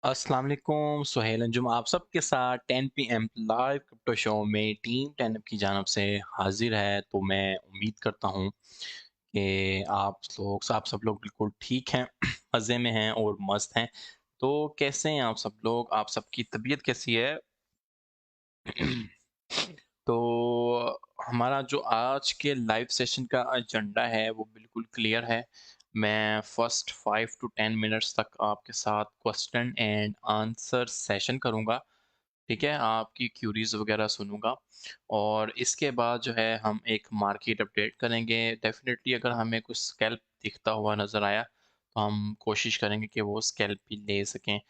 अस्सलाम वालेकुम, सुहेल अंजुम आप सबके साथ 10 पीएम लाइव क्रिप्टो शो में टीम 10 की जानब से हाजिर है। तो मैं उम्मीद करता हूँ कि आप सब लोग बिल्कुल ठीक हैं, मज़े में हैं और मस्त हैं। तो कैसे हैं आप सब लोग? आप सबकी तबीयत कैसी है? तो हमारा जो आज के लाइव सेशन का एजेंडा है वो बिल्कुल क्लियर है। मैं फर्स्ट 5 टू 10 मिनट्स तक आपके साथ क्वेश्चन एंड आंसर सेशन करूँगा। ठीक है? आपकी क्यूरीज़ वगैरह सुनूँगा और इसके बाद जो है हम एक मार्केट अपडेट करेंगे। डेफ़िनेटली अगर हमें कुछ स्कैल्प दिखता हुआ नज़र आया, तो हम कोशिश करेंगे कि वो स्कैल्प भी ले सकें।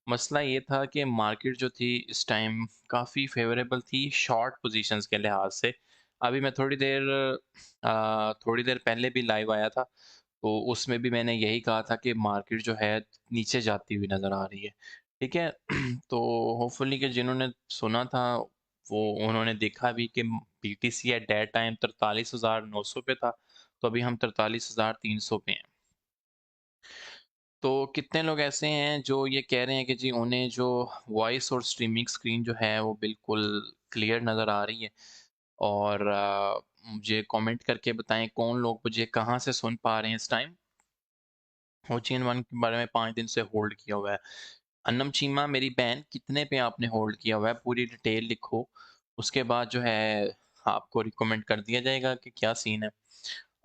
मसला ये था कि मार्केट जो थी इस टाइम काफ़ी फ़ेवरेबल थी शॉर्ट पोजीशंस के लिहाज से। अभी मैं थोड़ी देर पहले भी लाइव आया था, तो उसमें भी मैंने यही कहा था कि मार्केट जो है नीचे जाती हुई नज़र आ रही है। ठीक है? तो होपफुली कि जिन्होंने सुना था वो उन्होंने देखा भी कि बीटीसी एट दैट टाइम 43,900 पे था, तो अभी हम 43,300 पे हैं। तो कितने लोग ऐसे हैं जो ये कह रहे हैं कि जी उन्हें जो वॉइस और स्ट्रीमिंग स्क्रीन जो है वो बिल्कुल क्लियर नज़र आ रही है और मुझे कमेंट करके बताएं कौन लोग मुझे कहाँ से सुन पा रहे हैं इस टाइम। ओचेन वन के बारे में 5 दिन से होल्ड किया हुआ है। अन्नम चीमा मेरी बहन कितने पे आपने होल्ड किया हुआ है पूरी डिटेल लिखो, उसके बाद जो है आपको रिकमेंड कर दिया जाएगा कि क्या सीन है।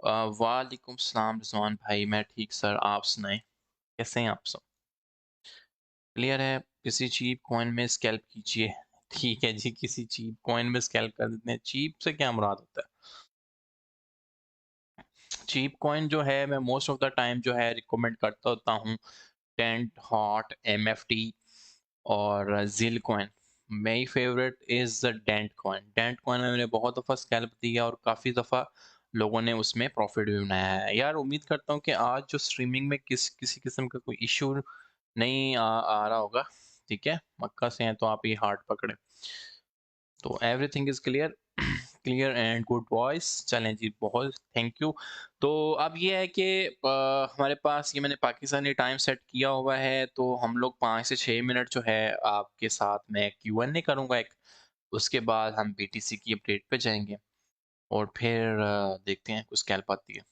वालेकुम सलाम रिजवान भाई, मैं ठीक सर, आप सुनाएं कैसे हैं आप सब? क्लियर है? किसी चीप कॉइन में स्कैल्प कीजिए। ठीक है जी, किसी चीप कॉइन में स्कैल्प कर देते हैं। चीप से क्या मुराद होता है? चीप कॉइन जो है मैं मोस्ट ऑफ द टाइम जो है रिकमेंड करता होता हूँ टेंट हॉट एमएफटी और जिल कॉइन। मेरी favourite is the Dent coin. Dent coin में मैंने बहुत दफ़ा स्कैल्प दिया और काफ़ी दफ़ा लोगों ने उसमें प्रॉफिट भी बनाया है। यार उम्मीद करता हूँ कि आज जो स्ट्रीमिंग में किसी किस्म का कोई इशू नहीं आ रहा होगा। ठीक है, मक्का से हैं तो आप ये हार्ड पकड़े। तो everything is clear. Clear and good voice. चलें जी, बहुत थैंक यू। तो अब ये है कि हमारे पास ये मैंने पाकिस्तानी टाइम सेट किया हुआ है, तो हम लोग 5 से 6 मिनट जो है आपके साथ में Q&A करूँगा एक। उसके बाद हम बीटीसी की अपडेट पे जाएंगे और फिर देखते हैं कुछ कैल पाती है।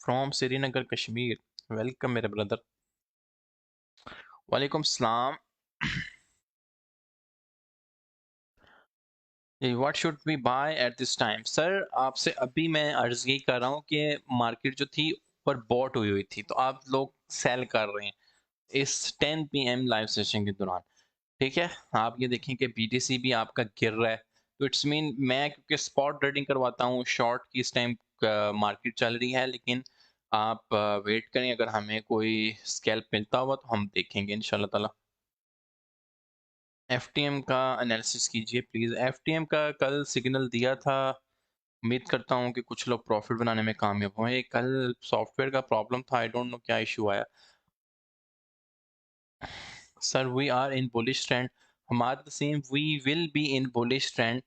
फ्रॉम श्रीनगर कश्मीर, वेलकम मेरे ब्रदर। वालेकुम सलाम। What should we buy at this time? Sir आपसे अभी मैं अर्ज यही कर रहा हूँ कि मार्केट जो थी ऊपर बॉट हुई हुई थी, तो आप लोग सेल कर रहे हैं इस 10 पीएम लाइव सेशन के दौरान। ठीक है, आप ये देखें कि बीटीसी भी आपका गिर रहा है, तो इट्स मीन मैं क्योंकि स्पॉट ट्रेडिंग करवाता हूँ शॉर्ट की इस टाइम मार्केट चल रही है, लेकिन आप वेट करें, अगर हमें कोई स्कैल्प मिलता हुआ तो हम देखेंगे इंशाल्लाह ताला। एफटीएम का एनालिसिस कीजिए प्लीज़। एफटीएम का कल सिग्नल दिया था, उम्मीद करता हूँ कि कुछ लोग प्रॉफिट बनाने में कामयाब हुए। कल सॉफ्टवेयर का प्रॉब्लम था, आई डोंट नो क्या इशू आया। Sir we are in bullish trend. हमारा same we will be in bullish trend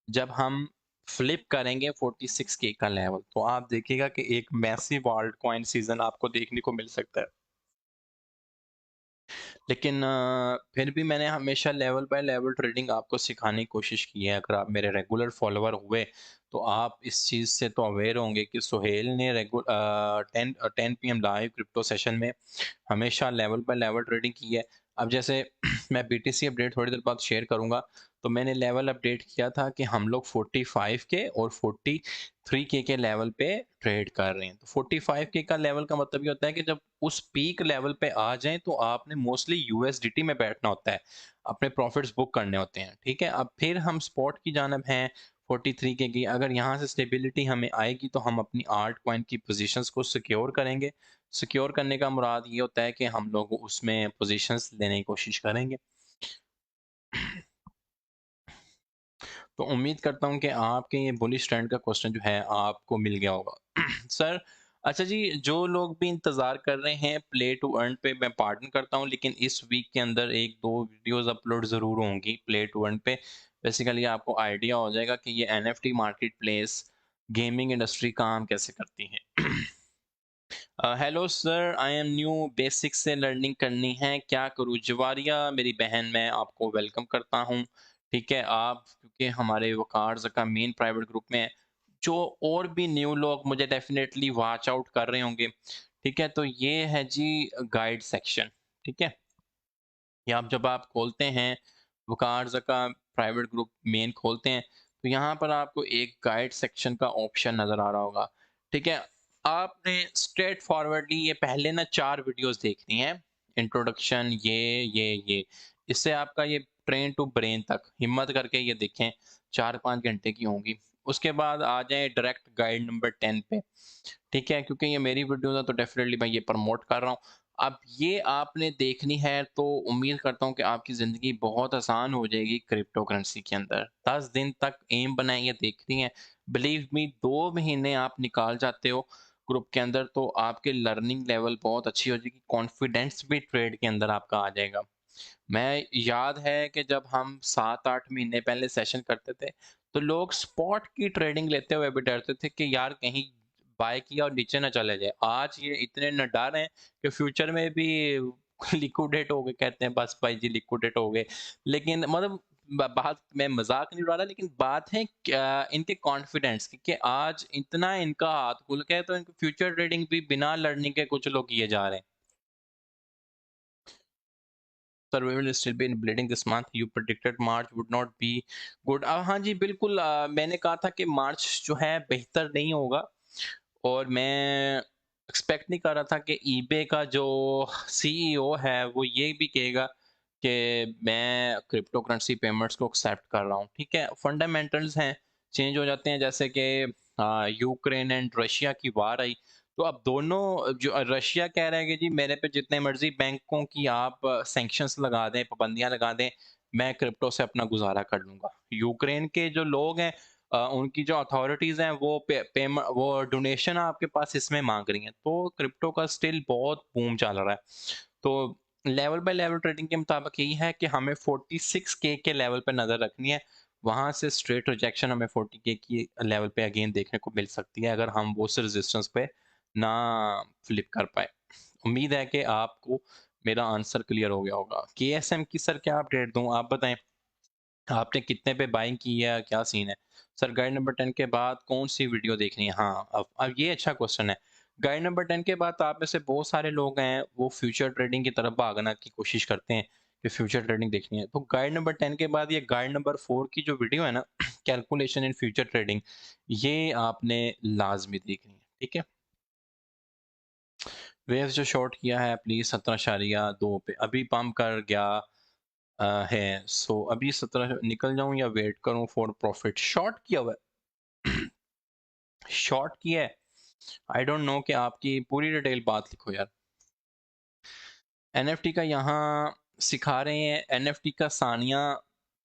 जब हम फ्लिप करेंगे 46 के का लेवल, तो आप देखिएगा कि एक मैसिव वर्ल्ड कॉइन सीजन आपको देखने को मिल सकता है। लेकिन फिर भी मैंने हमेशा लेवल बाय लेवल ट्रेडिंग आपको सिखाने की कोशिश की है। अगर आप मेरे रेगुलर फॉलोअर हुए तो आप इस चीज़ से तो अवेयर होंगे कि सुहेल ने 10 पीएम लाइव क्रिप्टो सेशन में हमेशा लेवल बाय लेवल ट्रेडिंग की है। अब जैसे मैं बीटीसी अपडेट थोड़ी देर बाद शेयर करूंगा, तो मैंने लेवल अपडेट किया था कि हम लोग 45 के और 43 के लेवल पे ट्रेड कर रहे हैं। तो 45 के का लेवल का मतलब ये होता है कि जब उस पीक लेवल पे आ जाएं तो आपने मोस्टली यूएसडीटी में बैठना होता है, अपने प्रॉफिट्स बुक करने होते हैं। ठीक है, अब फिर हम स्पॉट की जानब हैं 43 के की। अगर यहाँ से स्टेबिलिटी हमें आएगी तो हम अपनी आर्ट कॉइन की पोजीशंस को सिक्योर करेंगे। सिक्योर करने का मुराद ये होता है कि हम लोग उसमें पोजीशंस लेने की कोशिश करेंगे। तो उम्मीद करता हूँ कि आपके ये बुलिश ट्रेंड का क्वेश्चन जो है आपको मिल गया होगा। सर अच्छा जी, जो लोग भी इंतज़ार कर रहे हैं प्ले टू अर्न पे, मैं पार्टन करता हूँ, लेकिन इस वीक के अंदर एक दो वीडियोस अपलोड ज़रूर होंगी प्ले टू अर्न पे। बेसिकली आपको आइडिया हो जाएगा कि ये NFT market place gaming industry काम कैसे करती है। Hello sir, I am new, basic से लर्निंग करनी है, क्या करूँ? जवारिया मेरी बहन, मैं आपको वेलकम करता हूँ। ठीक है, आप क्योंकि हमारे वकार्स का मेन प्राइवेट ग्रुप में है, जो और भी न्यू लोग मुझे डेफिनेटली वॉच आउट कर रहे होंगे। ठीक है, तो ये है जी गाइड सेक्शन। ठीक है, ये आप जब आप खोलते हैं वकार्स का प्राइवेट ग्रुप मेन खोलते हैं, तो यहाँ पर आपको एक गाइड सेक्शन का ऑप्शन नज़र आ रहा होगा। ठीक है, आपने स्ट्रेट फॉरवर्डली ये पहले ना 4 वीडियोस देखनी है। इंट्रोडक्शन, ये इससे आपका ये ट्रेन टू ब्रेन तक हिम्मत करके ये देखें, 4-5 घंटे की होंगी। उसके बाद आ जाए डायरेक्ट गाइड नंबर 10 पे। ठीक है, क्योंकि ये मेरी वीडियो है तो डेफिनेटली मैं ये प्रमोट कर रहा हूँ। अब ये आपने देखनी है तो उम्मीद करता हूँ कि आपकी ज़िंदगी बहुत आसान हो जाएगी क्रिप्टो करेंसी के अंदर। 10 दिन तक एम बनाएँ, ये देखनी है। बिलीव मी, 2 महीने आप निकाल जाते हो ग्रुप के अंदर तो आपके लर्निंग लेवल बहुत अच्छी हो जाएगी, कॉन्फिडेंस भी ट्रेड के अंदर आपका आ जाएगा। मैं याद है कि जब हम 7-8 महीने पहले सेशन करते थे, तो लोग स्पॉट की ट्रेडिंग लेते हुए भी डरते थे कि यार कहीं बाय किया और नीचे ना चले जाए। आज ये इतने न डर हैं कि फ्यूचर में भी लिक्विडेट हो गए, कहते हैं बस भाई जी लिक्विडेट हो गए। लेकिन मतलब बात मैं मजाक नहीं उड़ा रहा, लेकिन बात है क्या इनके कॉन्फिडेंस की कि आज इतना इनका हाथ खुल गया है, तो इनको फ्यूचर ट्रेडिंग भी बिना लर्निंग के कुछ लोग किए जा रहे हैं। Survival is still been bleeding this month. You predicted March would not be good. हाँ जी बिल्कुल, मैंने कहा था कि मार्च जो है बेहतर नहीं होगा, और मैं एक्सपेक्ट नहीं कर रहा था कि ईबे का जो सीईओ है वो ये भी कहेगा कि मैं क्रिप्टो करेंसी पेमेंट्स को एक्सेप्ट कर रहा हूँ। ठीक है, फंडामेंटल्स हैं, चेंज हो जाते हैं, जैसे कि यूक्रेन एंड रशिया की वार आई, तो अब दोनों, जो रशिया कह रहा है कि जी मेरे पे जितने मर्जी बैंकों की आप सैंक्शंस लगा दें, पाबंदियां लगा दें, मैं क्रिप्टो से अपना गुजारा कर लूंगा। यूक्रेन के जो लोग हैं, उनकी जो अथॉरिटीज हैं वो वो डोनेशन आपके पास इसमें मांग रही हैं, तो क्रिप्टो का स्टिल बहुत बूम चल रहा है। तो लेवल बाय लेवल ट्रेडिंग के मुताबिक यही है कि हमें 46K के लेवल पे नज़र रखनी है। वहां से स्ट्रेट रिजेक्शन हमें 40K की लेवल पे अगेन देखने को मिल सकती है, अगर हम वो रेजिस्टेंस पे ना फ्लिप कर पाए। उम्मीद है कि आपको मेरा आंसर क्लियर हो गया होगा। KSM की सर क्या अपडेट दूं, आप बताएं, आपने कितने पे बाइंग की है, क्या सीन है? सर गाइड नंबर 10 के बाद कौन सी वीडियो देखनी है? हाँ, अब ये अच्छा क्वेश्चन है। गाइड नंबर 10 के बाद आप में से बहुत सारे लोग हैं वो फ्यूचर ट्रेडिंग की तरफ भागना की कोशिश करते हैं कि फ्यूचर ट्रेडिंग देखनी है, तो गाइड नंबर 10 के बाद ये गाइड नंबर 4 की जो वीडियो है ना, कैलकुलेशन इन फ्यूचर ट्रेडिंग, ये आपने लाजमी देखनी है। ठीक है, वेव्स जो शॉर्ट किया है प्लीज 17.2 पे अभी पंप कर गया है, सो अभी 17 निकल जाऊं या वेट करूं फॉर प्रॉफिट? शॉर्ट किया हुआ है। शॉर्ट किया है, आई डोंट नो कि आपकी पूरी डिटेल बात लिखो यार। एनएफटी का यहाँ सिखा रहे हैं, एनएफटी का सानिया,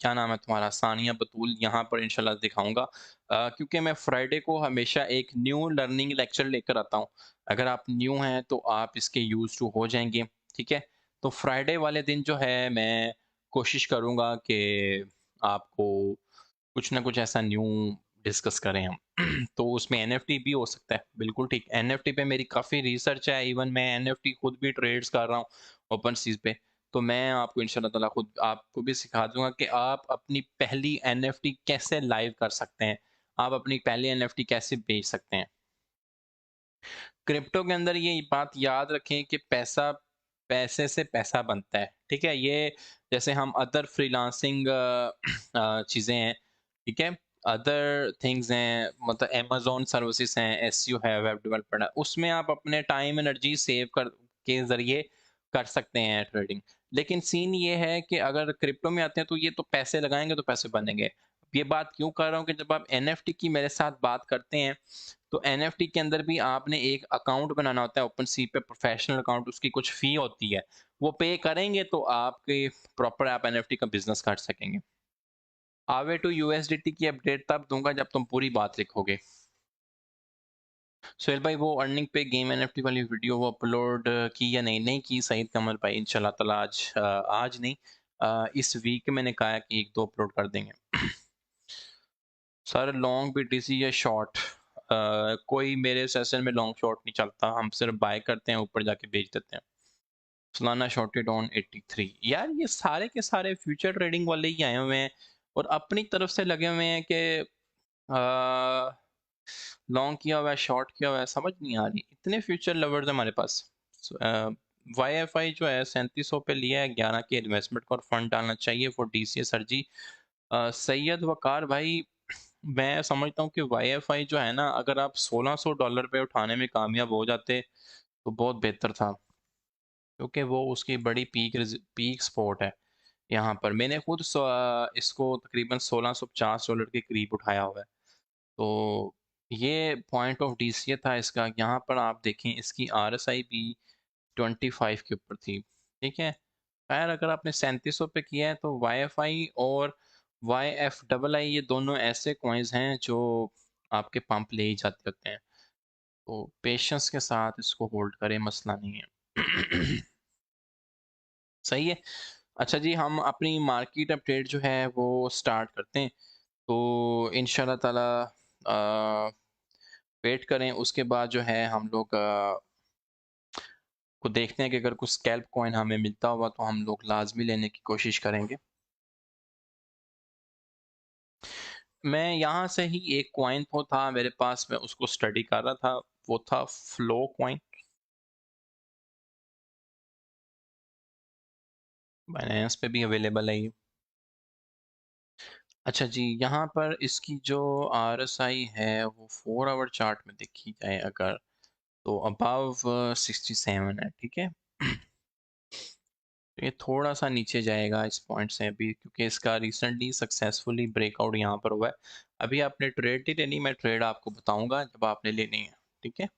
क्या नाम है तुम्हारा, सानिया बतूल, यहाँ पर इंशाल्लाह दिखाऊंगा, क्योंकि मैं फ्राइडे को हमेशा एक न्यू लर्निंग लेक्चर लेकर आता हूँ। अगर आप न्यू हैं तो आप इसके यूज टू हो जाएंगे। ठीक है, तो फ्राइडे वाले दिन जो है मैं कोशिश करूँगा कि आपको कुछ ना कुछ ऐसा न्यू डिस्कस करें हम। तो उसमें एनएफटी भी हो सकता है, बिल्कुल ठीक। एनएफटी पे मेरी काफ़ी रिसर्च है, इवन मैं एनएफटी खुद भी ट्रेड्स कर रहा हूँ ओपन सीज पे। तो मैं आपको इंशाल्लाह ताला खुद आपको भी सिखा दूंगा कि आप अपनी पहली एनएफटी कैसे लाइव कर सकते हैं, आप अपनी पहली एनएफटी कैसे बेच सकते हैं। क्रिप्टो के अंदर ये बात याद रखें कि पैसा, पैसे से पैसा बनता है। ठीक है, ये जैसे हम अदर फ्रीलांसिंग चीज़ें हैं, ठीक है, अदर थिंग्स हैं, मतलब अमेजोन सर्विसेज हैं, एसईओ है, वेब डेवलपर है, उसमें आप अपने टाइम एनर्जी सेव कर के ज़रिए कर सकते हैं ट्रेडिंग। लेकिन सीन ये है कि अगर क्रिप्टो में आते हैं तो ये तो पैसे लगाएंगे तो पैसे बनेंगे। ये बात क्यों कर रहा हूँ कि जब आप एनएफटी की मेरे साथ बात करते हैं, तो एनएफटी के अंदर भी आपने एक अकाउंट बनाना होता है ओपन सी पे, प्रोफेशनल अकाउंट, उसकी कुछ फी होती है, वो पे करेंगे तो आपके प्रॉपर आप एनएफटी का बिजनेस कर सकेंगे। आवे टू यूएसडीटी की अपडेट तब दूंगा जब तुम पूरी बात लिखोगे। सोहेल भाई, वो अर्निंग पे गेम एनएफटी वाली वीडियो वो अपलोड की या नहीं? नहीं की सईद कमल भाई, इंशाल्लाह ताला आज आज नहीं, इस वीक मैंने कहा है कि 1-2 अपलोड कर देंगे। सर लॉन्ग बीटीसी या शॉर्ट? कोई मेरे सेशन में लॉन्ग शॉट नहीं चलता, हम सिर्फ बाय करते हैं, ऊपर जाके बेच देते हैं। फलाना शॉर्टेड ऑन 83। यार ये सारे के सारे फ्यूचर ट्रेडिंग वाले ही आए हुए हैं और अपनी तरफ से लगे हुए हैं कि लॉन्ग किया हुआ है, शॉर्ट किया हुआ है, समझ नहीं आ रही। इतने फ्यूचर लवर्स हैं हमारे पास। वाई एफ आई जो है 3700 पे लिया है, 11 के इन्वेस्टमेंट को, और फंड डालना चाहिए for D C S sir ji. Syed Waqar भाई, मैं समझता हूँ कि वाई एफ आई जो है ना, अगर आप $1600 पे उठाने में कामयाब हो जाते तो बहुत बेहतर था, क्योंकि वो उसकी बड़ी पीक स्पॉट है। यहाँ पर मैंने खुद इसको तकरीबन $1650 के करीब उठाया हुआ है। तो ये पॉइंट ऑफ डीसीए था इसका। यहाँ पर आप देखें, इसकी आरएसआई भी 25 के ऊपर थी। ठीक है, खैर अगर आपने 3700 पे किया है तो वाई एफ आई और वाई एफ डबल आई, ये दोनों ऐसे कॉइन्स हैं जो आपके पंप ले ही जाते होते हैं। तो पेशेंस के साथ इसको होल्ड करें, मसला नहीं है। सही है। अच्छा जी, हम अपनी मार्केट अपडेट जो है वो स्टार्ट करते हैं। तो इंशाल्लाह ताला वेट करें, उसके बाद जो है हम लोग को देखते हैं कि अगर कुछ स्कैल्प कॉइन हमें मिलता होगा तो हम लोग लाजमी लेने की कोशिश करेंगे। मैं यहाँ से ही एक कॉइन तो था मेरे पास, मैं उसको स्टडी कर रहा था, वो था फ्लो कॉइन। बाइनेंस पे भी अवेलेबल है ये। अच्छा जी, यहाँ पर इसकी जो आरएसआई है वो 4 आवर चार्ट में देखी जाए अगर, तो अबव 67 है। ठीक है। तो ये थोड़ा सा नीचे जाएगा इस पॉइंट से अभी, क्योंकि इसका रिसेंटली सक्सेसफुली ब्रेकआउट यहाँ पर हुआ है। अभी आपने ट्रेड नहीं लेनी, मैं ट्रेड आपको बताऊंगा जब आपने लेनी है। ठीक है।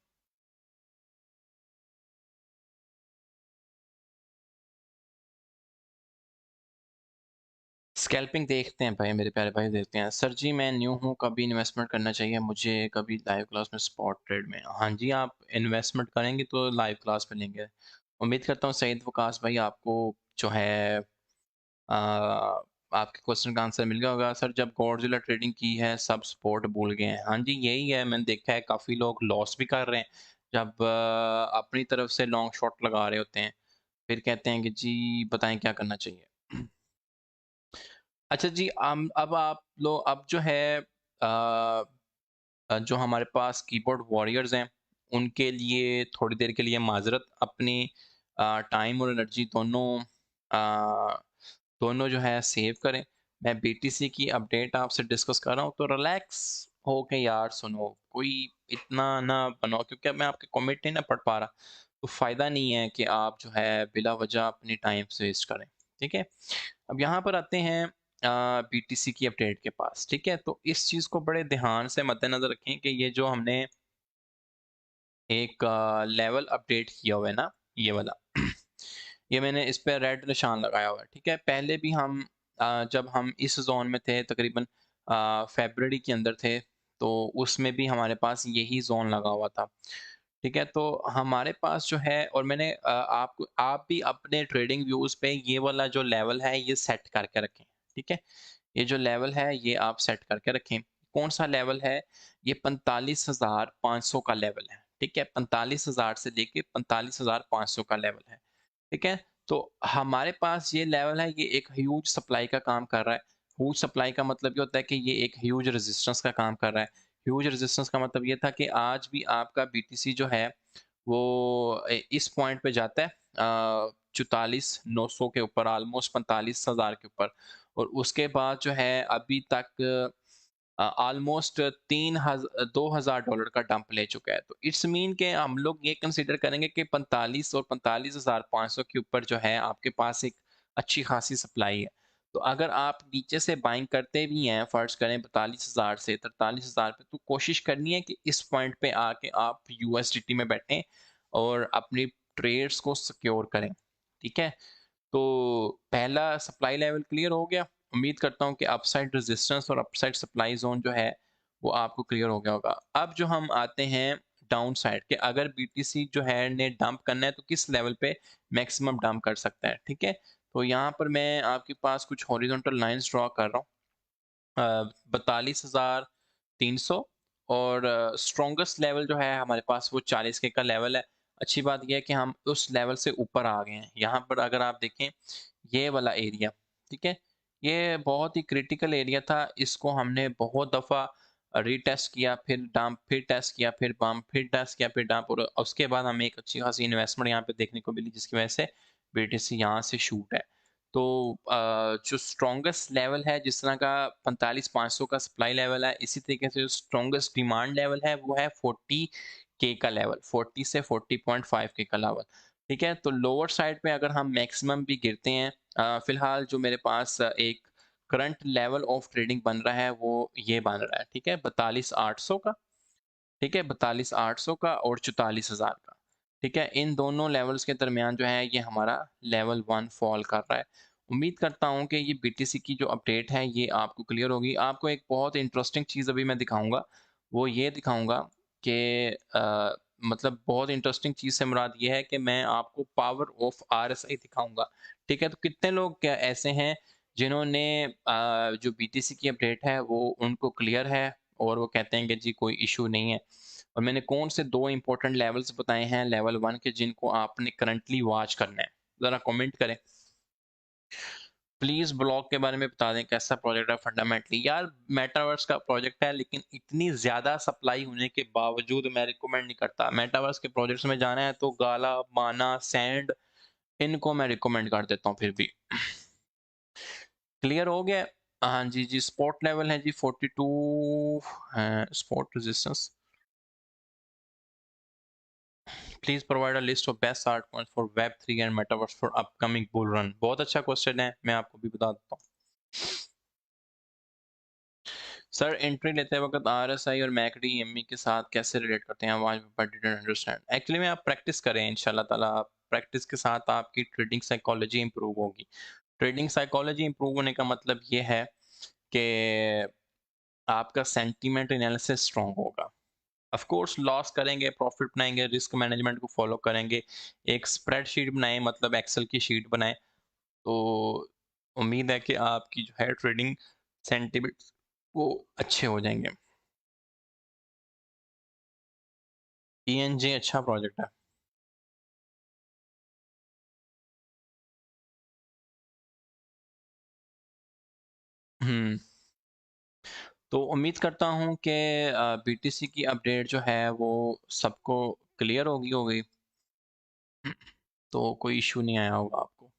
स्कैल्पिंग देखते हैं भाई, मेरे प्यारे भाई, देखते हैं। सर जी मैं न्यू हूँ, कभी इन्वेस्टमेंट करना चाहिए मुझे, कभी लाइव क्लास में, स्पॉट ट्रेड में? हाँ जी, आप इन्वेस्टमेंट करेंगे तो लाइव क्लास में लेंगे। उम्मीद करता हूँ सईद वकास भाई आपको जो है आ, आपके क्वेश्चन का आंसर मिल गया होगा। सर जब गॉडजिला ट्रेडिंग की है सब स्पोर्ट भूल गए हैं। हाँ जी यही है, मैंने देखा है काफ़ी लोग लॉस भी कर रहे हैं जब अपनी तरफ से लॉन्ग शॉट लगा रहे होते हैं, फिर कहते हैं कि जी बताएं क्या करना चाहिए। अच्छा जी, अब आप लोग, अब जो है जो हमारे पास कीबोर्ड वॉरियर्स हैं उनके लिए थोड़ी देर के लिए माजरत, अपनी टाइम और एनर्जी दोनों दोनों जो है सेव करें। मैं बीटीसी की अपडेट आपसे डिस्कस कर रहा हूँ तो रिलैक्स हो के यार सुनो, कोई इतना ना बनो, क्योंकि अब मैं आपके कमेंट नहीं ना पढ़ पा रहा, तो फ़ायदा नहीं है कि आप जो है बिला वजह अपनी टाइम वेस्ट करें। ठीक है। अब यहाँ पर आते हैं बीटीसी की अपडेट के पास। ठीक है, तो इस चीज़ को बड़े ध्यान से मद्देनजर रखें कि ये जो हमने एक लेवल अपडेट किया हुआ है ना, ये वाला, ये मैंने इस पे रेड निशान लगाया हुआ है। ठीक है, पहले भी हम जब हम इस जोन में थे तकरीबन फरवरी के अंदर थे, तो उसमें भी हमारे पास यही जोन लगा हुआ था। ठीक है, तो हमारे पास जो है, और मैंने आपको, आप भी अपने ट्रेडिंग व्यूज पे ये वाला जो लेवल है ये सेट करके रखें। ठीक है, ये जो लेवल है ये आप सेट करके रखें। कौन सा लेवल है? ये 45,500 का लेवल है। ठीक है, 45,000 से लेके 45,500 का लेवल है। ठीक है, तो हमारे पास ये लेवल है, ये एक ह्यूज सप्लाई का काम कर रहा है। ह्यूज सप्लाई का मतलब ये होता है कि ये एक ह्यूज रेजिस्टेंस का काम कर रहा है। ह्यूज रेजिस्टेंस का मतलब ये था कि आज भी आपका बीटीसी जो है वो इस पॉइंट पे जाता है 44,900 के ऊपर, ऑलमोस्ट 45,000 के ऊपर, और उसके बाद जो है अभी तक ऑलमोस्ट $2,000 का डंप ले चुका है। तो इट्स मीन के हम लोग ये कंसीडर करेंगे कि 45 और 45,500 के ऊपर जो है आपके पास एक अच्छी खासी सप्लाई है। तो अगर आप नीचे से बाइंग करते भी हैं, फर्ज करें 42,000 से 43,000 पे, तो कोशिश करनी है कि इस पॉइंट पे आके आप यूएसडीटी में बैठें और अपनी ट्रेड्स को सिक्योर करें। ठीक है, तो पहला सप्लाई लेवल क्लियर हो गया। उम्मीद करता हूँ कि अपसाइड रेजिस्टेंस और अपसाइड सप्लाई जोन जो है वो आपको क्लियर हो गया होगा। अब जो हम आते हैं डाउन साइड के, अगर बीटीसी जो है ने डंप करना है तो किस लेवल पे मैक्सिमम डंप कर सकता है। ठीक है, तो यहाँ पर मैं आपके पास कुछ हॉरिजॉन्टल लाइंस ड्रॉ कर रहा हूँ, 42,300 और स्ट्रॉन्गेस्ट लेवल जो है हमारे पास वो 40 के का लेवल है। अच्छी बात ये है कि हम उस लेवल से ऊपर आ गए हैं। यहाँ पर अगर आप देखें ये वाला एरिया, ठीक है? ये बहुत ही क्रिटिकल एरिया था, इसको हमने बहुत दफ़ा रीटेस्ट किया, फिर डंप, फिर टेस्ट किया, फिर बम्प, फिर टेस्ट किया, फिर डंप, और उसके बाद हमें एक अच्छी खासी इन्वेस्टमेंट यहाँ पे देखने को मिली, जिसकी वजह से बीटीसी यहाँ से शूट है। तो जो स्ट्रॉन्गेस्ट लेवल है जिस तरह का 45-500 का सप्लाई लेवल है, इसी तरीके से जो स्ट्रॉन्गेस्ट डिमांड लेवल है वो है 40 के का लेवल, 40 से 40.5 के का लेवल। ठीक है, तो लोअर साइड पे अगर हम मैक्सिमम भी गिरते हैं, फिलहाल जो मेरे पास एक करंट लेवल ऑफ ट्रेडिंग बन रहा है वो ये बन रहा है, ठीक है, 42,800 का, ठीक है, 42,800 का और 44,000 का। ठीक है, इन दोनों लेवल्स के दरमियान जो है ये हमारा लेवल 1 फॉल कर रहा है। उम्मीद करता हूँ कि ये बीटीसी की जो अपडेट है ये आपको क्लियर होगी। आपको एक बहुत इंटरेस्टिंग चीज़ अभी मैं दिखाऊंगा, वो ये दिखाऊंगा कि मतलब बहुत इंटरेस्टिंग चीज़ से मुराद ये है कि मैं आपको पावर ऑफ आरएसआई दिखाऊंगा। ठीक है, तो कितने लोग क्या ऐसे हैं जिन्होंने जो बीटीसी की अपडेट है वो उनको क्लियर है और वो कहते हैं कि जी कोई इशू नहीं है। और मैंने कौन से 2 इंपॉर्टेंट लेवल्स बताए हैं लेवल 1 के जिनको आपने करंटली वॉच करना है, ज़रा कमेंट करें। प्लीज़ ब्लॉग के बारे में बता दें कैसा प्रोजेक्ट है फंडामेंटली। यार मेटावर्स का प्रोजेक्ट है लेकिन इतनी ज़्यादा सप्लाई होने के बावजूद मैं रिकमेंड नहीं करता। मेटावर्स के प्रोजेक्ट्स में जाना है तो गाला, माना, सैंड, इनको मैं रिकमेंड कर देता हूँ फिर भी। क्लियर हो गया? हाँ जी, जी स्पॉट लेवल है जी 42 है spot resistance. Please provide a list of best art points for web 3 and metaverse for upcoming bull run. बहुत अच्छा क्वेश्चन है, मैं आपको भी बता देता हूँ। सर एंट्री लेते वक्त आरएसआई और मैकडी एमई के साथ कैसे रिलेट करते हैं? Why but didn't understand. Actually में आप प्रैक्टिस करें, इंशाल्लाह ताला आप प्रैक्टिस के साथ आपकी ट्रेडिंग साइकोलॉजी इंप्रूव होगी। ट्रेडिंग साइकोलॉजी इंप्रूव होने का मतलब ये है कि आपका सेंटीमेंट एनालिसिस स्ट्रांग होगा। ऑफ कोर्स लॉस करेंगे, प्रॉफिट बनाएंगे, रिस्क मैनेजमेंट को फॉलो करेंगे, एक स्प्रेडशीट बनाएं, मतलब एक्सेल की शीट बनाएं, तो उम्मीद है कि आपकी जो है ट्रेडिंग सेंटिमेंट्स वो अच्छे हो जाएंगे। पीएनजी अच्छा प्रोजेक्ट है। हम्म, तो उम्मीद करता हूँ कि बीटीसी की अपडेट जो है वो सबको क्लियर होगी। तो कोई इशू नहीं आया होगा आपको।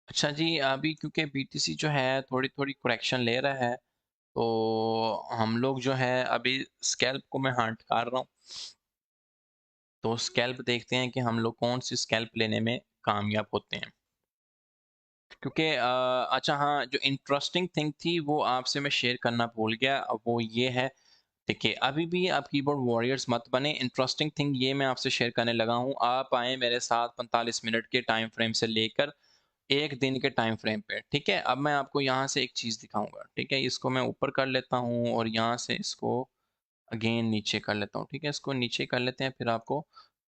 अच्छा जी, अभी क्योंकि बीटीसी जो है थोड़ी थोड़ी करेक्शन ले रहा है, तो हम लोग जो है अभी स्कैल्प को मैं हंट कर रहा हूँ, तो स्कैल्प देखते हैं कि हम लोग कौन सी स्कैल्प लेने में कामयाब होते हैं। क्योंकि अच्छा हाँ, जो इंटरेस्टिंग थिंग थी वो आपसे मैं शेयर करना भूल गया, वो ये है, देखिए अभी भी आप कीबोर्ड वॉरियर्स मत बने। इंटरेस्टिंग थिंग ये मैं आपसे शेयर करने लगा हूँ, आप आए मेरे साथ 45 मिनट के टाइम फ्रेम से लेकर एक दिन के टाइम फ्रेम पे। ठीक है, अब मैं आपको यहाँ से एक चीज़ दिखाऊंगा। ठीक है, इसको मैं ऊपर कर लेता हूँ और यहाँ से इसको अगेन नीचे कर लेता हूँ। ठीक है, इसको नीचे कर लेते हैं, फिर आपको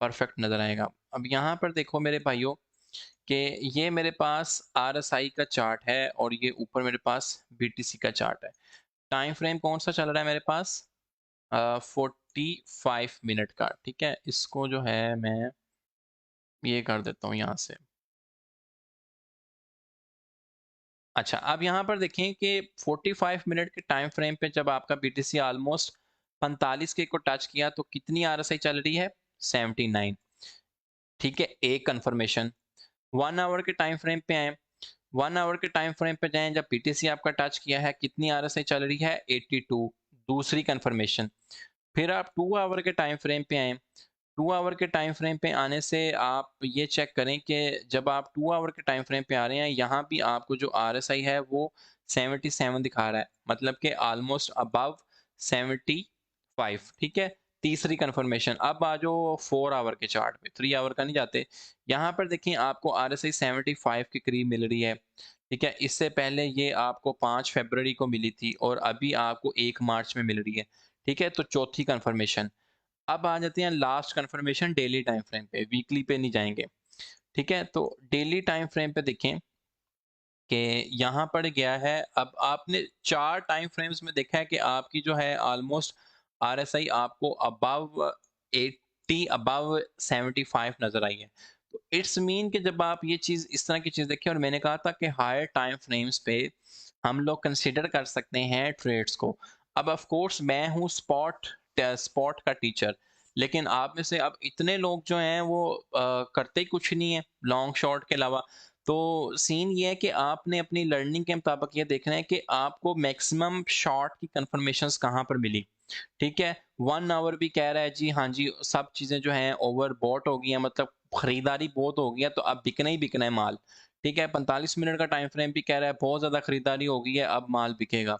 परफेक्ट नज़र आएगा। अब यहाँ पर देखो मेरे भाइयों कि ये मेरे पास आरएसआई का चार्ट है और ये ऊपर मेरे पास बीटीसी का चार्ट है। टाइम फ्रेम कौन सा चल रहा है मेरे पास? 45 मिनट का। ठीक है, इसको जो है मैं ये कर देता हूँ यहाँ से। अच्छा, अब यहाँ पर देखें कि 45 मिनट के टाइम फ्रेम पे जब आपका बीटीसी ऑलमोस्ट 45 के को टच किया तो कितनी आरएसआई चल रही है? 79। ठीक है, एक कंफर्मेशन। 1 आवर के टाइम फ्रेम पे आए, 1 आवर के टाइम फ्रेम पे जाएं, जब बीटीसी आपका टच किया है कितनी आरएसआई चल रही है? 82। दूसरी कंफर्मेशन। फिर आप 2 आवर के टाइम फ्रेम पे आए, 2 आवर के टाइम फ्रेम पे आने से आप ये चेक करें कि जब आप 2 आवर के टाइम फ्रेम पे आ रहे हैं यहाँ भी आपको जो आरएसआई है वो 77 दिखा रहा है, मतलब कि ऑलमोस्ट अबव 75। ठीक है, तीसरी कंफर्मेशन। अब आ जाओ 4 आवर के चार्ट पे, 3 आवर का नहीं जाते। यहाँ पर देखिए आपको आरएसआई 75 के करीब मिल रही है। ठीक है, इससे पहले ये आपको 5 फरवरी को मिली थी और अभी आपको 1 मार्च में मिल रही है। ठीक है, तो चौथी कंफर्मेशन। अब आ जाते हैं last confirmation daily time frame पे, वीकली पे नहीं जाएंगे। ठीक है, तो डेली टाइम फ्रेम पे देखें, कि यहाँ पर गया है, अब आपने 4 टाइम फ्रेम्स में देखा है कि आपकी जो है ऑलमोस्ट आरएसआई आपको अबव 80 अबव 75 नज़र आई है। तो इट्स मीन कि जब आप ये चीज़ इस तरह की चीज़ देखिए, और मैंने कहा था कि हायर टाइम फ्रेम्स पे हम लोग कंसीडर कर सकते हैं ट्रेड्स को। अब ऑफ कोर्स मैं हूँ स्पॉट का टीचर, लेकिन आप में से अब इतने लोग जो हैं वो करते ही कुछ नहीं है लॉन्ग शॉट के अलावा। तो सीन ये है कि आपने अपनी लर्निंग के मुताबिक ये देखना है कि आपको मैक्सिमम शॉट की कंफर्मेशंस कहाँ पर मिली। ठीक है, 1 आवर भी कह रहा है जी, हाँ जी, सब चीज़ें जो हैं ओवर बॉट हो गई हैं, मतलब खरीदारी बहुत हो गई है, तो अब बिकना ही बिकना है माल। ठीक है, 45 मिनट का टाइम फ्रेम भी कह रहा है बहुत ज़्यादा खरीदारी हो गई है, अब माल बिकेगा।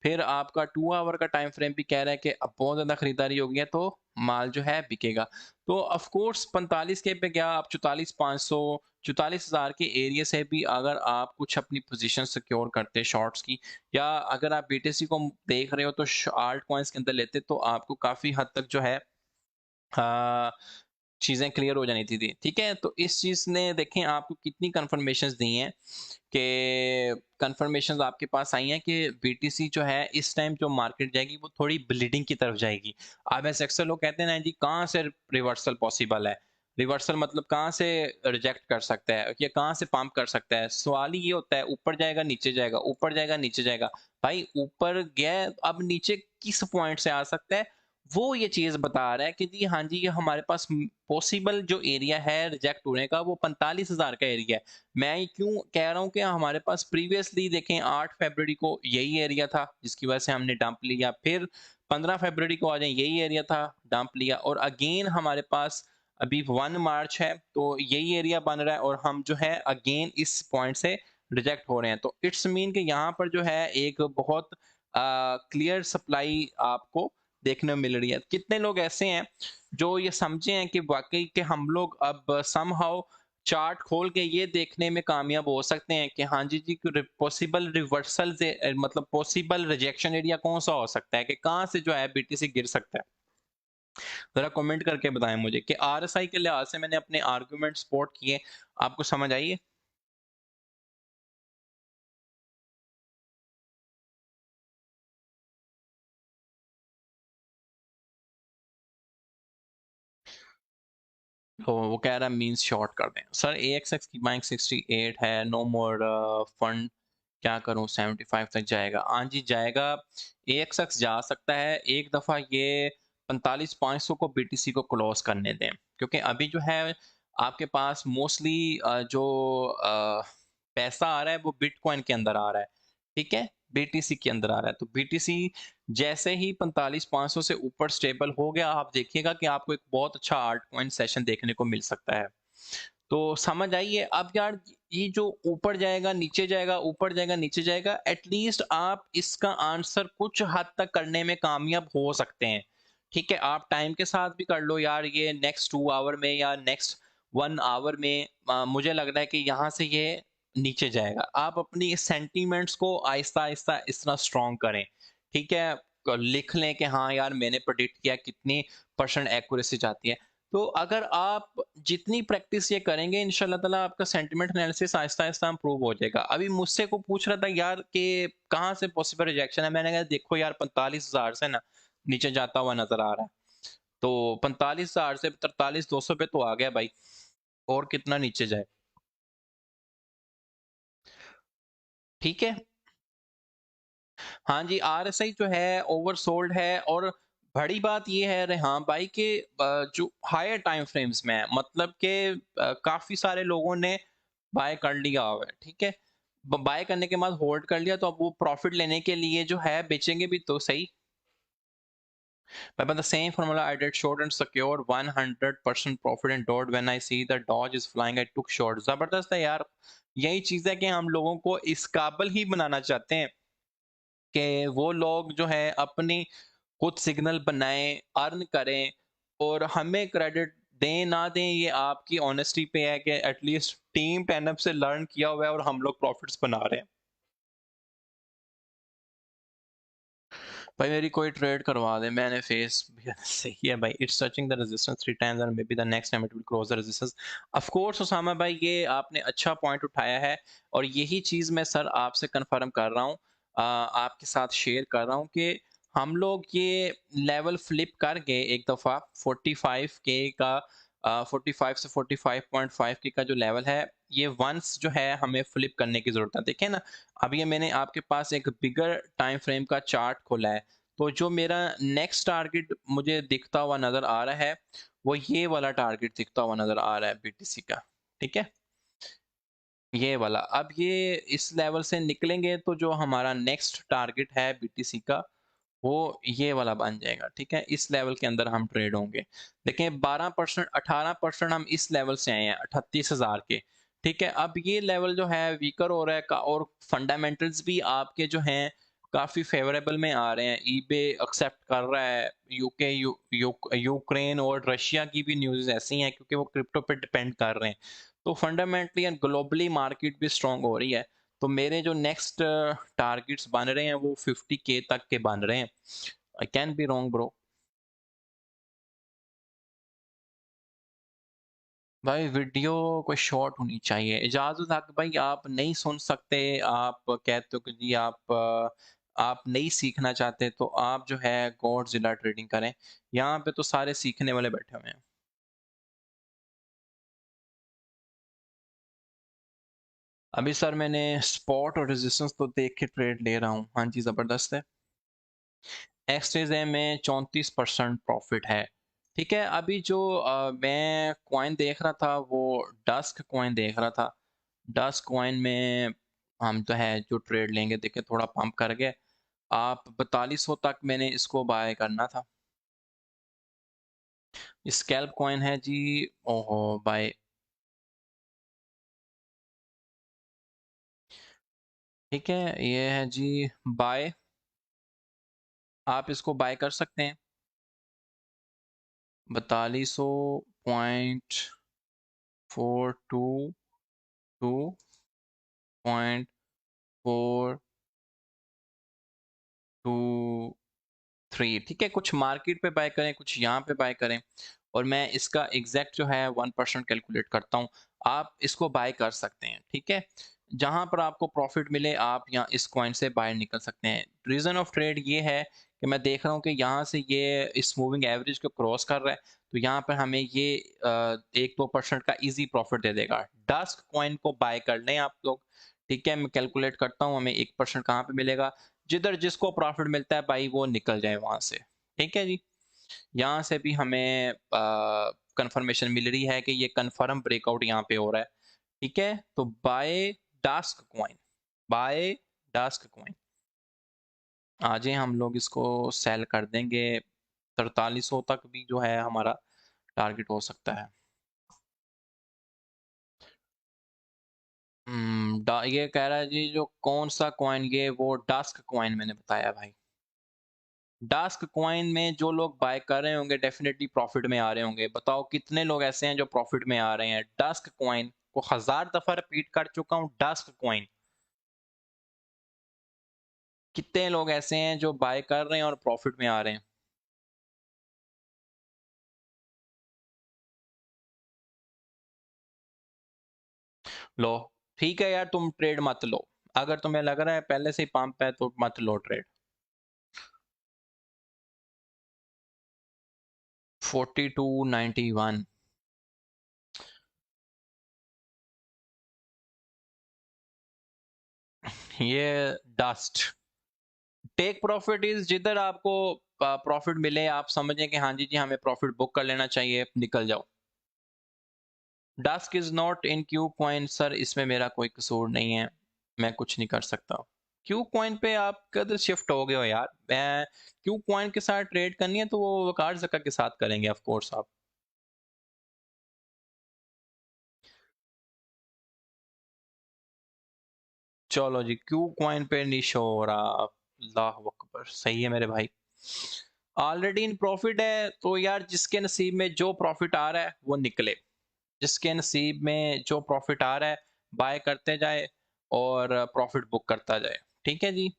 फिर आपका 2 आवर का टाइम फ्रेम भी कह रहा है कि अब बहुत ज़्यादा खरीदारी हो गई है, तो माल जो है बिकेगा। तो ऑफ कोर्स 45 के पे गया, आप 44,500 44,000 के एरिया से भी अगर आप कुछ अपनी पोजीशन सिक्योर करते शॉर्ट्स की, या अगर आप बीटीसी को देख रहे हो तो आल्ट कॉइन्स के अंदर लेते, तो आपको काफ़ी हद तक जो है अ, चीज़ें क्लियर हो जानी थी। ठीक है? तो इस चीज़ ने देखें आपको कितनी कन्फर्मेशंस दी हैं कि कन्फर्मेशंस आपके पास आई हैं कि बीटीसी जो है इस टाइम जो मार्केट जाएगी वो थोड़ी ब्लीडिंग की तरफ जाएगी। अब ऐसे अक्सर लोग कहते हैं ना जी, कहाँ से रिवर्सल पॉसिबल है? रिवर्सल मतलब कहाँ से रिजेक्ट कर सकता है या कहाँ से पंप कर सकता है? सवाल ही ये होता है, ऊपर जाएगा, नीचे जाएगा, ऊपर जाएगा, नीचे जाएगा। भाई ऊपर गया है, अब नीचे किस पॉइंट से आ सकता है? वो ये चीज़ बता रहा है कि जी हाँ जी, ये हमारे पास पॉसिबल जो एरिया है रिजेक्ट होने का वो 45,000 का एरिया है। मैं क्यों कह रहा हूँ कि हमारे पास प्रीवियसली देखें 8 फरवरी को यही एरिया था जिसकी वजह से हमने डंप लिया, फिर 15 फरवरी को आ जाए यही एरिया था, डंप लिया, और अगेन हमारे पास अभी 1 मार्च है तो यही एरिया बन रहा है और हम जो है अगेन इस पॉइंट से रिजेक्ट हो रहे हैं। तो इट्स मीन कि यहाँ पर जो है एक बहुत क्लियर सप्लाई आपको देखने में मिल रही है। कितने लोग ऐसे हैं जो ये समझे हैं कि वाकई के हम लोग अब समहाउ चार्ट खोल के ये देखने में कामयाब हो सकते हैं कि हाँ जी जी, पॉसिबल रिवर्सल से मतलब पॉसिबल रिजेक्शन एरिया कौन सा हो सकता है, कि कहाँ से जो है बीटीसी गिर सकता है। जरा कमेंट करके बताएं मुझे कि आरएसआई के लिहाज से मैंने अपने आर्गुमेंट सपोर्ट किए, आपको समझ आई है? तो वो कह रहा है मींस शॉर्ट कर दें सर, एएक्सएक्स की बैंक 68 है, नो मोर फंड, क्या करूं 75 तक जाएगा? हाँ जी जाएगा, एएक्सएक्स जा सकता है एक दफ़ा, ये 45,500 को बीटीसी को क्लोज करने दें, क्योंकि अभी जो है आपके पास मोस्टली जो पैसा आ रहा है वो बिटकॉइन के अंदर आ रहा है। ठीक है, बीटीसी के अंदर आ रहा है, तो बीटीसी जैसे ही 45,500 से ऊपर स्टेबल हो गया, आप देखिएगा कि आपको एक बहुत अच्छा आल्ट कॉइन सेशन देखने को मिल सकता है। तो समझ आइए अब यार, ये जो ऊपर जाएगा नीचे जाएगा, ऊपर जाएगा नीचे जाएगा, एटलीस्ट आप इसका आंसर कुछ हद तक करने में कामयाब हो सकते हैं। ठीक है, आप टाइम के साथ भी कर लो यार, ये नेक्स्ट 2 आवर में या नेक्स्ट 1 आवर में मुझे लग रहा है कि यहाँ से ये नीचे जाएगा। आप अपनी सेंटीमेंट्स को आहिस्ता आहिस्ता इस तरह स्ट्रॉन्ग करें। ठीक है, लिख लें कि हाँ यार मैंने प्रेडिक्ट किया, कितनी परसेंट एक्यूरेसी जाती है। तो अगर आप जितनी प्रैक्टिस ये करेंगे इंशाल्लाह ताला आपका सेंटिमेंट एनालिसिस आहिस्ता-आहिस्ता इम्प्रूव हो जाएगा। अभी मुझसे को पूछ रहा था यार कि कहाँ से पॉसिबल रिजेक्शन है? मैंने कहा देखो यार 45,000 से ना नीचे जाता हुआ नज़र आ रहा है। तो 45,000 से 43,200 पे तो आ गया भाई, और कितना नीचे जाए? ठीक है? हाँ जी, आरएसआई जो है ओवरसोल्ड है, और बड़ी बात ये है रेहान भाई कि जो हायर टाइम फ्रेम्स में है, मतलब कि काफ़ी सारे लोगों ने बाय कर लिया हुआ है, ठीक है? बाय करने के बाद होल्ड कर लिया, तो अब वो प्रॉफिट लेने के लिए जो है बेचेंगे भी तो सही। But the same formula I did short and secure 100% profit and dot when I see the dodge is flying I took short। जबरदस्त है यार, यही चीज़ है कि हम लोगों को इस काबिल ही बनाना चाहते हैं कि वो लोग जो है अपनी खुद सिग्नल बनाएं, अर्न करें, और हमें क्रेडिट दें ना दें ये आपकी ऑनेस्टी पे है कि एटलीस्ट टीम 10 से लर्न किया हुआ है और हम लोग प्रॉफिट्स बना रहे हैं। भाई मेरी कोई ट्रेड करवा दे, मैंने फेस सही है भाई। It's touching the resistance three times and may be the next time it will cross the resistance. Of course Usama भाई, ये आपने अच्छा पॉइंट उठाया है, और यही चीज़ मैं सर आपसे कंफर्म कर रहा हूँ, आपके साथ शेयर कर रहा हूँ कि हम लोग ये लेवल फ्लिप कर गए एक दफ़ा 45K का, 45 से 45.5 के का जो लेवल है, ये वंस जो है हमें फ्लिप करने की ज़रूरत है। देखें ना, अब ये मैंने आपके पास एक बिगर टाइम फ्रेम का चार्ट खोला है, तो जो मेरा नेक्स्ट टारगेट मुझे दिखता हुआ नज़र आ रहा है, वो ये वाला टारगेट दिखता हुआ नज़र आ रहा है बीटीसी का। ठीक है, ये वाला। अब ये इस लेवल से निकलेंगे तो जो हमारा नेक्स्ट टारगेट है बीटीसी का, वो ये वाला बन जाएगा। ठीक है, इस लेवल के अंदर हम ट्रेड होंगे। देखें 12% 18% हम इस लेवल से आए हैं 38,000 के। ठीक है, अब ये लेवल जो है वीकर हो रहा है और फंडामेंटल्स भी आपके जो हैं काफ़ी फेवरेबल में आ रहे हैं। ईबे एक्सेप्ट कर रहा है, यूके यूक्रेन और रशिया की भी न्यूज़ ऐसी हैं क्योंकि वो क्रिप्टो पे डिपेंड कर रहे हैं। तो फंडामेंटली एंड ग्लोबली मार्केट भी स्ट्रांग हो रही है। तो मेरे जो नेक्स्ट टारगेट्स बन रहे हैं वो 50K तक के बन रहे हैं। I can be wrong bro. भाई वीडियो कोई शॉर्ट होनी चाहिए। इजाज़त हक भाई, आप नहीं सुन सकते, आप कहते हो कि जी आप नहीं सीखना चाहते, तो आप जो है गॉडजिला ट्रेडिंग करें। यहाँ पे तो सारे सीखने वाले बैठे हुए हैं। अभी सर मैंने स्पॉट और रेजिस्टेंस तो देख के ट्रेड ले रहा हूँ। हाँ जी, ज़बरदस्त है। एक्सचेंज में 34% प्रॉफिट है। ठीक है, अभी जो मैं कॉइन देख रहा था वो डस्क कॉइन देख रहा था। डस्क कॉइन में हम तो है जो ट्रेड लेंगे, देखे थोड़ा पंप कर गए। आप 4200 तक मैंने इसको बाय करना था। स्कैल्प कॉइन है जी। ओहो बाय। ठीक है, ये है जी बाय। आप इसको बाय कर सकते हैं 42.422.3। ठीक है, कुछ मार्केट पे बाय करें, कुछ यहाँ पे बाय करें, और मैं इसका एग्जैक्ट जो है 1% कैलकुलेट करता हूँ। आप इसको बाय कर सकते हैं। ठीक है, जहां पर आपको प्रॉफिट मिले आप यहाँ इस कॉइन से बाहर निकल सकते हैं। रीजन ऑफ ट्रेड ये है कि मैं देख रहा हूँ कि यहाँ से ये इस मूविंग एवरेज को क्रॉस कर रहा है, तो यहाँ पर हमें ये 1-2% का इजी प्रॉफिट दे देगा। डस्क कॉइन को बाय कर लें आप लोग। ठीक है, मैं कैलकुलेट करता हूँ हमें 1% कहाँ पे मिलेगा। जिधर जिसको प्रॉफिट मिलता है भाई वो निकल जाए वहां से। ठीक है जी, यहाँ से भी हमें कंफर्मेशन मिल रही है कि ये कंफर्म ब्रेकआउट यहाँ पे हो रहा है। ठीक है, तो बाय डास्क कॉइन, बाय डास्क कॉइन। आज ही हम लोग इसको सेल कर देंगे। 4300 तक भी जो है हमारा टारगेट हो सकता है। ये कह रहा है जी जो कौन सा कॉइन, ये वो डास्क कॉइन मैंने बताया भाई। डास्क कॉइन में जो लोग बाय कर रहे होंगे डेफिनेटली प्रॉफिट में आ रहे होंगे। बताओ कितने लोग ऐसे हैं जो प्रॉफिट में आ रहे हैं। डास्क कॉइन को 1000 दफा रिपीट कर चुका हूँ, डास्क कॉइन। कितने लोग ऐसे हैं जो बाय कर रहे हैं और प्रॉफिट में आ रहे हैं। लो, ठीक है यार, तुम ट्रेड मत लो। अगर तुम्हें लग रहा है पहले से ही पंप है तो मत लो ट्रेड। 4291। ये डस्ट। टेक प्रॉफिट इज जिधर आपको प्रॉफिट मिले, आप समझें कि हाँ जी जी हमें प्रॉफिट बुक कर लेना चाहिए, निकल जाओ। Dusk is not in queue coin sir, इसमें मेरा कोई कसूर नहीं है, मैं कुछ नहीं कर सकता। क्यू कॉइन पे आप कदर शिफ्ट हो गए हो यार। मैं क्यू कॉइन के साथ ट्रेड करनी है तो वो वकार जका के साथ करेंगे ऑफ कोर्स आप। चलो जी, क्यू कॉइन पे निशो हो रहा। अल्लाह अकबर, सही है मेरे भाई। ऑलरेडी इन प्रॉफिट है तो यार जिसके नसीब में जो प्रॉफिट आ रहा है वो निकले। जिसके नसीब में जो प्रॉफिट आ रहा है बाय करते जाए और प्रॉफिट बुक करता जाए। ठीक है जी।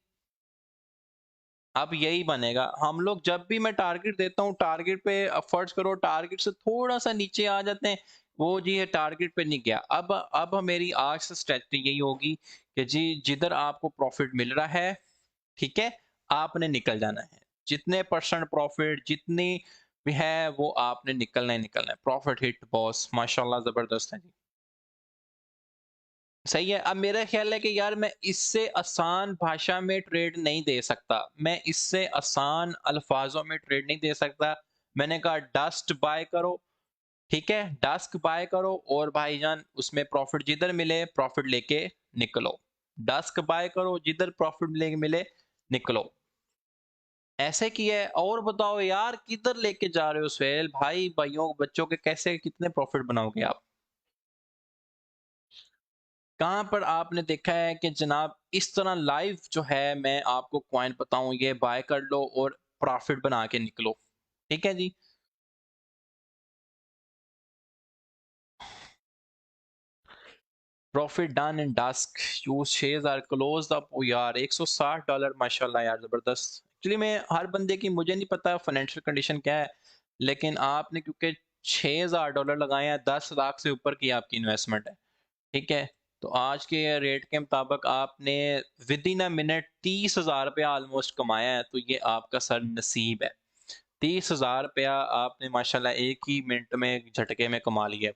अब यही बनेगा। हम लोग जब भी मैं टारगेट देता हूँ, टारगेट पे फर्ज करो टारगेट से थोड़ा-सा नीचे आ जाते हैं, वो जी ये टारगेट पे नहीं गया। अब मेरी आज से स्ट्रैटेजी यही होगी कि जी जिधर आपको प्रॉफ़िट मिल रहा है, ठीक है? आपने निकल जाना है। जितने परसेंट प्रॉफ़िट जितनी भी है वो आपने निकलना ही निकलना है। प्रॉफ़िट हिट बॉस माशाल्लाह ज़बरदस्त है जी। सही है। अब मेरा ख़्याल है कि यार मैं इससे आसान भाषा में ट्रेड नहीं दे सकता। मैं इससे आसान अल्फ़ाज़ों में ट्रेड नहीं दे सकता। मैंने कहा डस्ट बाय करो, ठीक है? डस्क बाय करो और भाईजान उसमें प्रॉफ़िट जिधर मिले प्रॉफ़िट लेके निकलो। डस्क बाय करो जिधर प्रॉफ़िट ले मिले निकलो। ऐसे किया है और बताओ यार किधर लेके जा रहे हो सुहेल भाई, भाइयों, बच्चों के कैसे कितने प्रॉफ़िट बनाओगे आप? कहाँ पर आपने देखा है कि जनाब इस तरह लाइव जो है मैं आपको कॉइन बताऊँ ये बाय कर लो और प्रॉफ़िट बना के निकलो। ठीक है जी? Profit done in dusk use shares are closed up oh यार $160 माशाल्लाह यार ज़बरदस्त। एक्चुअली मैं हर बंदे की मुझे नहीं पता फाइनेंशियल कंडीशन क्या है, लेकिन आपने क्योंकि $6000 लगाए हैं, 10 लाख से ऊपर की आपकी इन्वेस्टमेंट है। ठीक है? तो आज के रेट के मुताबिक आपने विदिन अ मिनट 30,000 रुपया ऑलमोस्ट कमाया है, तो ये आपका सर नसीब है। 30,000 रुपया आपने माशाल्लाह एक ही मिनट में झटके में कमा लिया।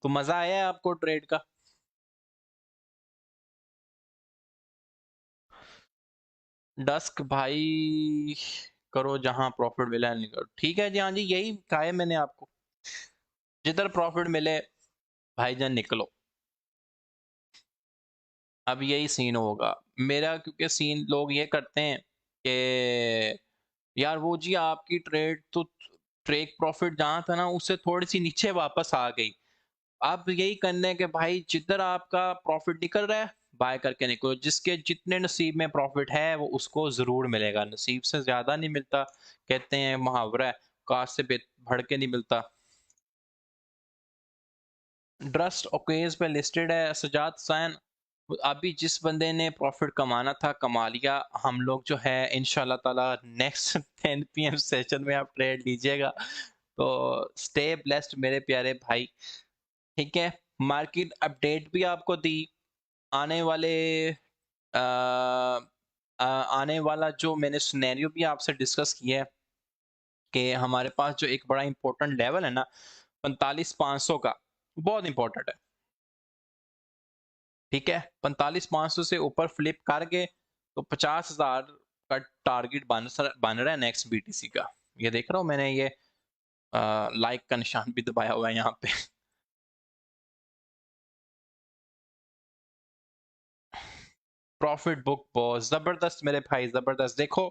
तो मज़ा आया है आपको ट्रेड का? डस्क भाई करो जहाँ प्रॉफ़िट मिला है निकलो। ठीक है जी, हाँ जी, यही कहा है मैंने आपको। जिधर प्रॉफ़िट मिले भाईजान निकलो। अब यही सीन होगा। मेरा क्योंकि सीन लोग ये करते हैं कि यार वो जी आपकी ट्रेड तो टेक प्रॉफिट जहाँ था ना उससे थोड़ी-सी नीचे वापस आ गई। अब यही करना है कि भाई जिधर आपका प्रॉफिट निकल रहा है, बाय करके निकलो। जिसके जितने नसीब में प्रॉफिट है वो उसको ज़रूर मिलेगा। नसीब से ज़्यादा नहीं मिलता। कहते हैं मुहावरा है, काश से बढ़ के नहीं मिलता। ट्रस्ट ओकेज पे लिस्टेड है सजाद हुसैन। अभी जिस बंदे ने प्रॉफिट कमाना था कमा लिया। हम लोग जो है इंशाल्लाह ताला नेक्स्ट 10 पीएम सेशन में आप ट्रेड लीजिएगा। तो स्टे ब्लेस्ड मेरे प्यारे भाई। ठीक है, मार्केट अपडेट भी आपको दी। आने वाले आने वाला जो मैंने सिनेरियो भी आपसे डिस्कस किया है कि हमारे पास जो एक बड़ा इंपॉर्टेंट लेवल है ना 45,500 का, बहुत इंपॉर्टेंट है। ठीक है, 45,500 से ऊपर फ्लिप करके तो 50,000 का टारगेट बन रहा है नेक्स्ट बीटीसी का। ये देख रहा हूँ मैंने ये लाइक का निशान भी दबाया हुआ है यहाँ पे। प्रॉफिट बुक बॉस जबरदस्त मेरे भाई जबरदस्त। देखो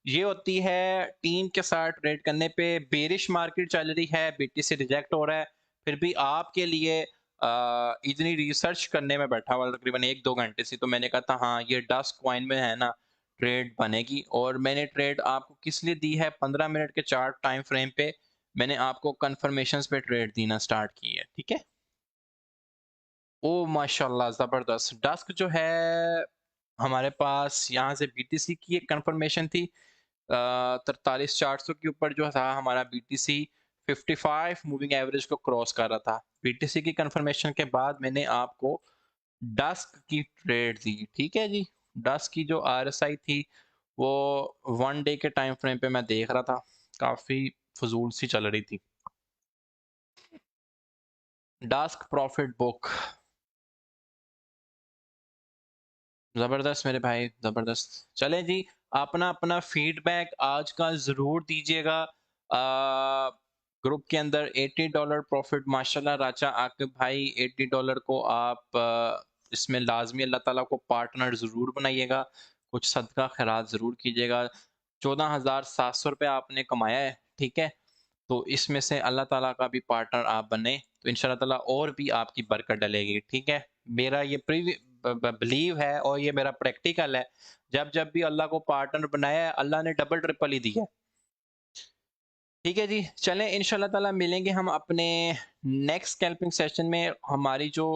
ये होती है टीम के साथ ट्रेड करने पे। बेरिश मार्केट चल रही है, बीटीसी रिजेक्ट हो रहा है, फिर भी आपके लिए इतनी रिसर्च करने में बैठा हुआ तकरीबन 1-2 घंटे से, तो मैंने कहा था हाँ ये डस्ट कॉइन में है ना ट्रेड बनेगी। और मैंने ट्रेड आपको किस लिए दी है, 15 मिनट के चार्ट टाइम फ्रेम पे मैंने आपको कंफर्मेशन पे ट्रेड देना स्टार्ट की है। ठीक है, ओ माशाल्लाह जबरदस्त। डस्क जो है हमारे पास यहाँ से बीटीसी की एक कंफर्मेशन थी। 43,400 के ऊपर जो था हमारा बीटीसी 55 मूविंग एवरेज को क्रॉस कर रहा था। बीटीसी की कंफर्मेशन के बाद मैंने आपको डस्क की ट्रेड दी। ठीक है जी, डस्क की जो आरएसआई थी वो 1 डे के टाइम फ्रेम पे मैं देख रहा था, काफी फजूल सी चल रही थी। डस्क प्रॉफिट बुक जबरदस्त मेरे भाई जबरदस्त। चले जी, अपना अपना फीडबैक आज का जरूर दीजिएगा। ग्रुप के अंदर $80 प्रॉफिट माशाल्लाह राजा आकिब भाई, $80 को आप इसमें लाजमी अल्लाह ताला को पार्टनर ज़रूर बनाइएगा। कुछ सदका खैरात ज़रूर कीजिएगा। 14,700 रुपये आपने कमाया है। ठीक है, तो इसमें से अल्लाह ताला का भी पार्टनर आप बने तो इंशाल्लाह ताला और भी आपकी बरकत डलेगी। ठीक है, मेरा ये बिलीव है और ये मेरा प्रैक्टिकल है। जब जब भी अल्लाह को पार्टनर बनाया है अल्लाह ने डबल ट्रिपल ही दिया है। ठीक है जी, चलें इंशाल्लाह ताला मिलेंगे हम अपने नेक्स्ट स्कैल्पिंग सेशन में। हमारी जो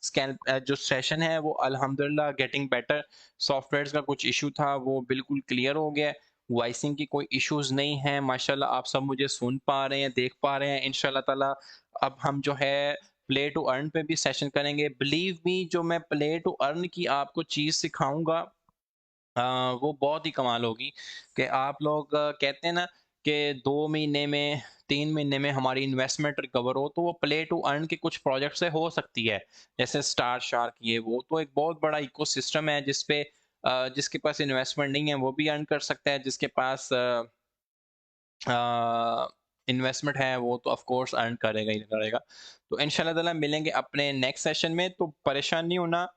स्कैन जो सेशन है वो अल्हम्दुलिल्लाह गेटिंग बेटर। सॉफ्टवेयर्स का कुछ इशू था वो बिल्कुल क्लियर हो गया है। वॉइसिंग की कोई इश्यूज नहीं है, माशाल्लाह आप सब मुझे सुन पा रहे हैं, देख पा रहे हैं इंशाल्लाह ताला। अब हम जो है प्ले टू अर्न पे भी सेशन करेंगे। बिलीव मी, जो मैं प्ले टू अर्न की आपको चीज़ सिखाऊंगा वो बहुत ही कमाल होगी। कि आप लोग कहते हैं ना कि 2 महीने में, 3 महीने में हमारी इन्वेस्टमेंट रिकवर हो, तो वो प्ले टू अर्न के कुछ प्रोजेक्ट से हो सकती है। जैसे स्टार शार्क, ये वो तो एक बहुत बड़ा इकोसिस्टम है जिस पे जिसके पास इन्वेस्टमेंट नहीं है वो भी अर्न कर सकता है, जिसके पास इन्वेस्टमेंट है वो तो ऑफ कोर्स अर्न करेगा ही करेगा। तो इंशाल्लाह ताला मिलेंगे अपने नेक्स्ट सेशन में, तो परेशान नहीं होना।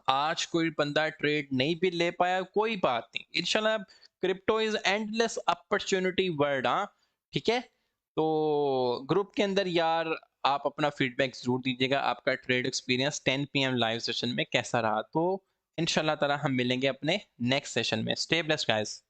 आज कोई बंदा ट्रेड नहीं भी ले पाया कोई बात नहीं, इंशाल्लाह crypto is endless opportunity world. हाँ, ठीक है। तो ग्रुप के अंदर यार आप अपना फीडबैक जरूर दीजिएगा, आपका trade experience 10 PM live session में कैसा रहा। तो इंशाल्लाह ताला हम मिलेंगे अपने नेक्स्ट सेशन में। Stay blessed guys.